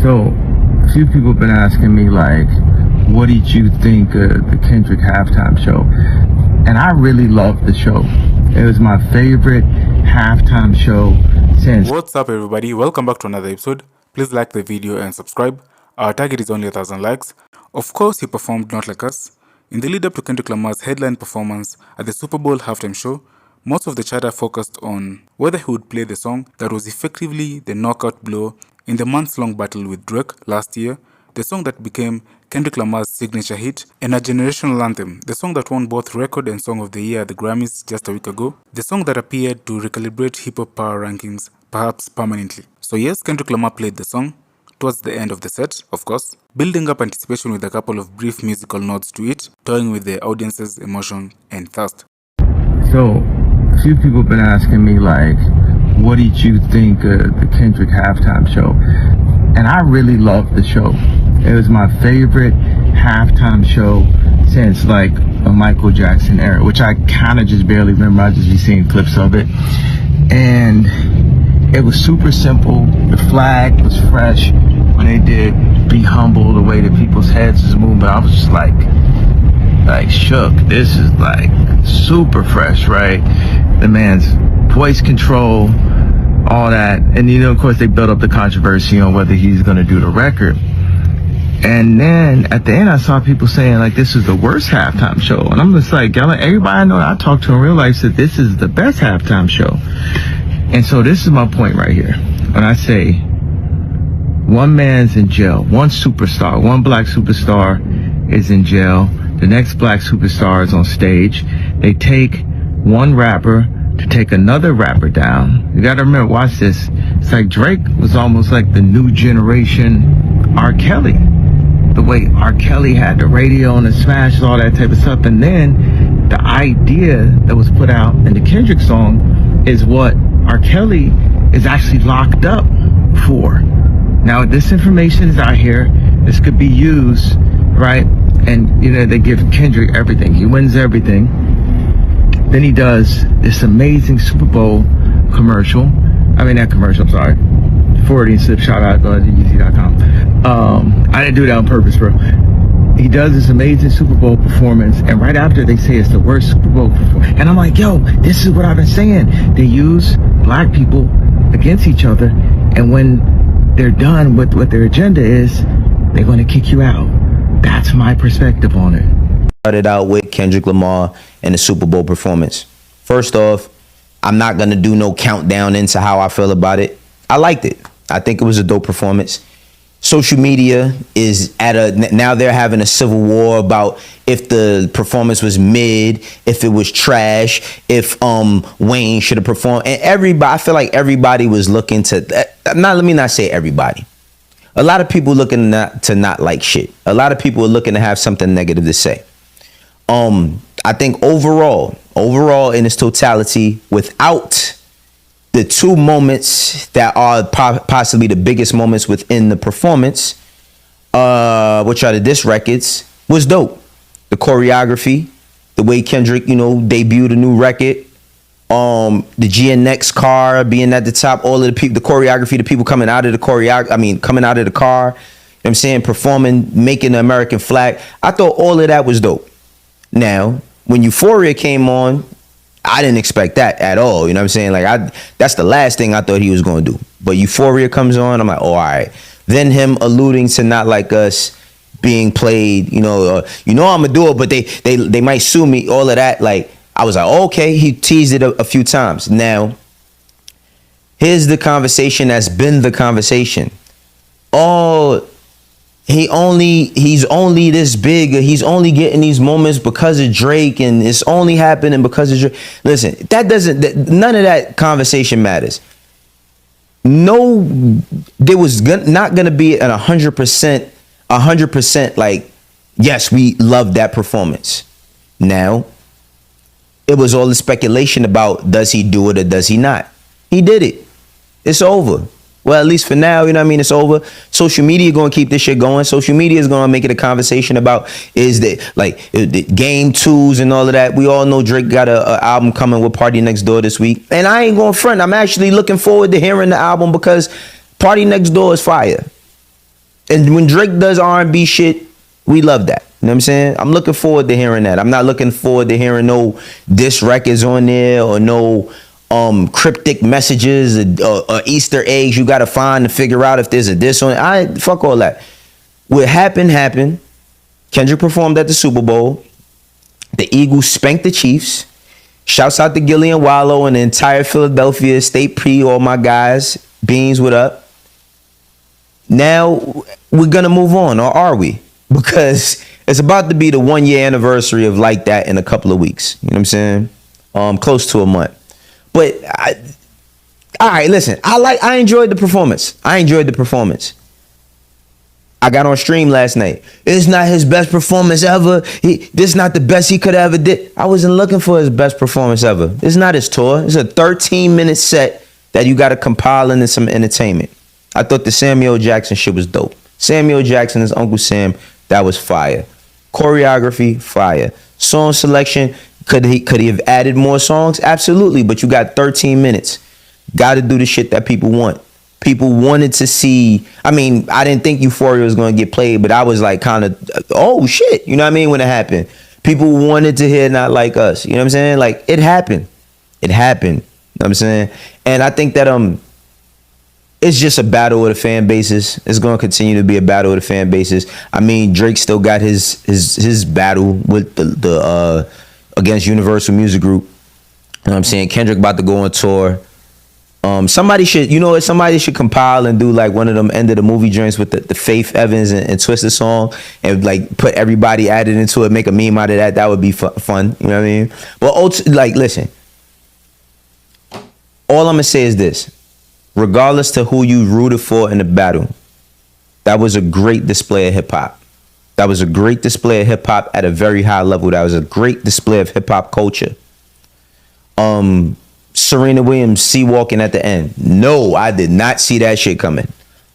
So, a few people have been asking me, like, what did you think of the Kendrick halftime show? And I really loved the show. It was my favorite halftime show since. What's up, everybody? Welcome back to another episode. Please like the video and subscribe. Our target is only 1,000 likes. Of course, he performed Not Like Us. In the lead up to Kendrick Lamar's headline performance at the Super Bowl halftime show, most of the chatter focused on whether he would play the song that was effectively the knockout blow in the months-long battle with Drake last year, the song that became Kendrick Lamar's signature hit and a generational anthem, the song that won both Record and Song of the Year at the Grammys just a week ago, the song that appeared to recalibrate hip-hop power rankings, perhaps permanently. So yes, Kendrick Lamar played the song, towards the end of the set, of course, building up anticipation with a couple of brief musical nods to it, toying with the audience's emotion and thirst. So, a few people have been asking me, like, what did you think of the Kendrick halftime show? And I really loved the show. It was my favorite halftime show since, like, a Michael Jackson era, which I kind of just barely remember. I just be seeing clips of it. And it was super simple. The flag was fresh when they did Be Humble, the way that people's heads was moving. I was just like shook. This is like super fresh, right? The man's voice control, all that. And of course they built up the controversy on whether he's going to do the record. And then at the end I saw people saying like this is the worst halftime show. And I'm just like, everybody I know that I talked to in real life said this is the best halftime show. And so this is my point right here. When I say one man's in jail, one superstar, one black superstar is in jail, the next black superstar is on stage. They take one rapper to take another rapper down. You gotta remember, watch this. It's like Drake was almost like the new generation R. Kelly. The way R. Kelly had the radio and the smash, all that type of stuff. And then the idea that was put out in the Kendrick song is what R. Kelly is actually locked up for. Now, this information is out here. This could be used, right? And, they give Kendrick everything. He wins everything. Then he does this amazing Super Bowl commercial. I'm sorry. Forwarding slip, shout out, go to Yeezy.com. I didn't do that on purpose, bro. He does this amazing Super Bowl performance, and right after they say it's the worst Super Bowl performance. And I'm like, yo, this is what I've been saying. They use black people against each other, and when they're done with what their agenda is, they're going to kick you out. That's my perspective on it. Started out with Kendrick Lamar and the Super Bowl performance. First off, I'm not going to do no countdown into how I feel about it. I liked it. I think it was a dope performance. Social media is now they're having a civil war about if the performance was mid, if it was trash, if Wayne should have performed. And I feel like everybody was looking to let me not say everybody. A lot of people looking to not like shit. A lot of people are looking to have something negative to say. I think overall in its totality, without the two moments that are possibly the biggest moments within the performance, which are the diss records, was dope. The choreography, the way Kendrick, debuted a new record, the GNX car being at the top, all of the people, the choreography, the people coming out of the coming out of the car, you know what I'm saying, performing, making the American flag. I thought all of that was dope. Now, when Euphoria came on, I didn't expect that at all. You know what I'm saying? Like that's the last thing I thought he was going to do. But Euphoria comes on, I'm like, oh, all right. Then him alluding to Not Like Us being played, I'm gonna do it, but they might sue me. All of that, like I was like, okay. He teased it a few times. Now, here's the conversation that's been the conversation. Oh, he's only this big, or he's only getting these moments because of Drake, and it's only happening because of Drake. Listen, none of that conversation matters. No, there was not going to be an 100% like, yes, we love that performance. Now, it was all the speculation about, does he do it or does he not? He did it. It's over. Well, at least for now, it's over. Social media going to keep this shit going. Social media is going to make it a conversation about the game twos and all of that. We all know Drake got a album coming with Party Next Door this week. And I ain't going front. I'm actually looking forward to hearing the album because Party Next Door is fire. And when Drake does R&B shit, we love that. You know what I'm saying? I'm looking forward to hearing that. I'm not looking forward to hearing no diss records on there or no cryptic messages or Easter eggs you gotta find to figure out if there's a diss on it. Fuck all that. What happened. Kendrick performed at the Super Bowl. The Eagles spanked the Chiefs. Shouts out to Gillian Wallow and the entire Philadelphia State Pre, all my guys. Beans, what up? Now we're gonna move on, or are we? Because it's about to be the 1 year anniversary of Like That in a couple of weeks. You know what I'm saying? Close to a month. But all right, listen. I enjoyed the performance. I got on stream last night. It's not his best performance ever. This not the best he could ever did. I wasn't looking for his best performance ever. It's not his tour. It's a 13-minute set that you got to compile into some entertainment. I thought the Samuel Jackson shit was dope. Samuel Jackson is Uncle Sam. That was fire. Choreography, fire. Song selection, could he have added more songs? Absolutely, but you got 13 minutes. Got to do the shit that people want. People wanted to see. I mean, I didn't think Euphoria was going to get played, but I was like kind of, oh shit, you know what I mean, when it happened. People wanted to hear Not Like Us. You know what I'm saying? Like, it happened. You know what I'm saying? And I think that it's just a battle of the fan bases. It's going to continue to be a battle of the fan bases. I mean, Drake still got his battle with the against Universal Music Group. You know what I'm saying? Kendrick about to go on tour. Somebody should compile and do like one of them end of the movie joints with the Faith Evans and Twisted song and like put everybody added into it, make a meme out of that. That would be fun. You know what I mean? But like, listen, all I'm gonna say is this: regardless to who you rooted for in the battle, that was a great display of hip hop. That was a great display of hip hop at a very high level. That was a great display of hip hop culture. Serena Williams sea-walking at the end. No, I did not see that shit coming.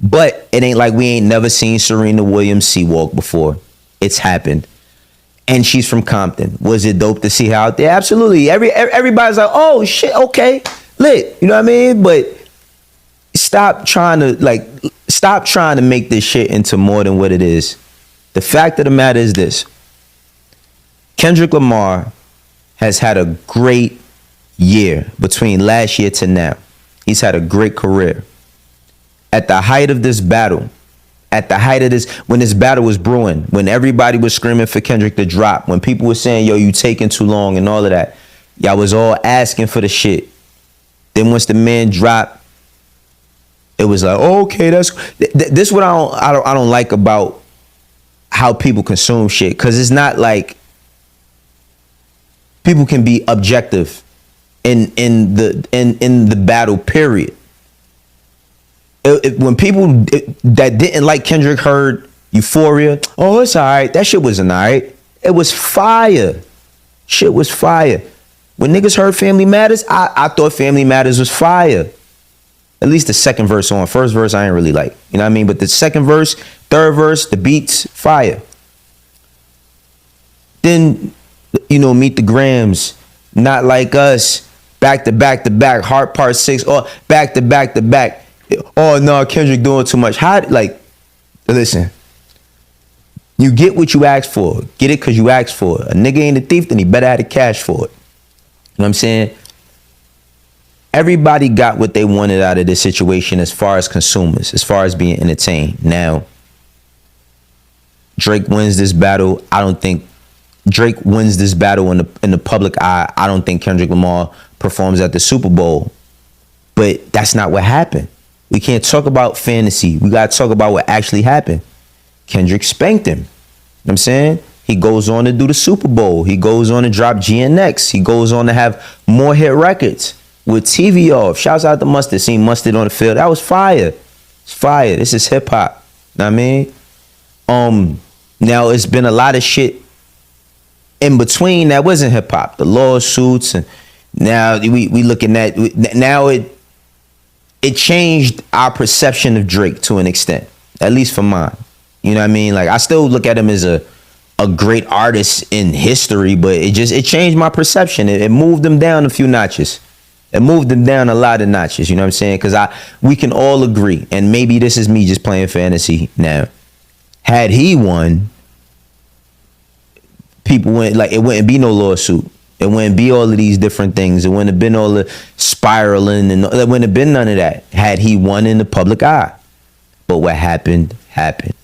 But it ain't like we ain't never seen Serena Williams sea-walk before. It's happened. And she's from Compton. Was it dope to see her out there? Absolutely. Everybody's like, oh shit, okay, lit. You know what I mean? But stop trying to make this shit into more than what it is. The fact of the matter is this: Kendrick Lamar has had a great year between last year to now. He's had a great career. At the height of this battle, when this battle was brewing, when everybody was screaming for Kendrick to drop, when people were saying, yo, you taking too long and all of that, y'all was all asking for the shit. Then once the man dropped, it was like, oh, okay, that's this is what I don't like about how people consume shit, because it's not like people can be objective in the battle, period. When people that didn't like Kendrick heard Euphoria, oh, it's all right. That shit wasn't all right. It was fire. Shit was fire. When niggas heard Family Matters, I thought Family Matters was fire. At least the second verse on. First verse I ain't really like. You know what I mean? But the second verse, third verse, the beats, fire. Then, Meet the Grams, Not Like Us, back to back to back, Heart Part 6, or back to back to back. Oh no, Kendrick doing too much. Listen, you get what you asked for. Get it because you asked for it. A nigga ain't a thief, then he better have the cash for it. You know what I'm saying? Everybody got what they wanted out of this situation as far as consumers, as far as being entertained. Now, Drake wins this battle. I don't think Drake wins this battle in the public eye. I don't think Kendrick Lamar performs at the Super Bowl. But that's not what happened. We can't talk about fantasy. We got to talk about what actually happened. Kendrick spanked him. You know what I'm saying? He goes on to do the Super Bowl. He goes on to drop GNX. He goes on to have more hit records with TV off. Shouts out to Mustard. Seen Mustard on the field. That was fire. It's fire. This is hip hop. Know what I mean? Now it's been a lot of shit in between that wasn't hip hop. The lawsuits, and now we looking at now it changed our perception of Drake to an extent, at least for mine. You know what I mean? Like, I still look at him as a great artist in history, but it changed my perception. It moved him down a few notches. It moved him down a lot of notches. You know what I'm saying? Because we can all agree, and maybe this is me just playing fantasy now. Had he won, people wouldn't, like, it wouldn't be no lawsuit. It wouldn't be all of these different things. It wouldn't have been all the spiraling, and it wouldn't have been none of that had he won in the public eye. But what happened, happened.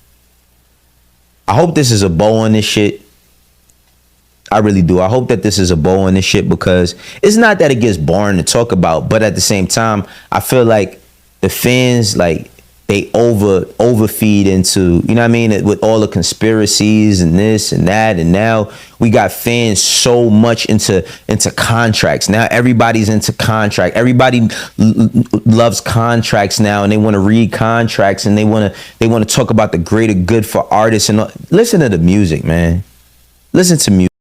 I hope this is a bow on this shit. I really do. I hope that this is a bow on this shit, because it's not that it gets boring to talk about, but at the same time, I feel like the fans, like, they overfeed into, you know what I mean, with all the conspiracies and this and that, and now we got fans so much into contracts. Now everybody's into contract. Everybody loves contracts now, and they want to read contracts, and they want to talk about the greater good for artists. And listen to the music, man. Listen to music.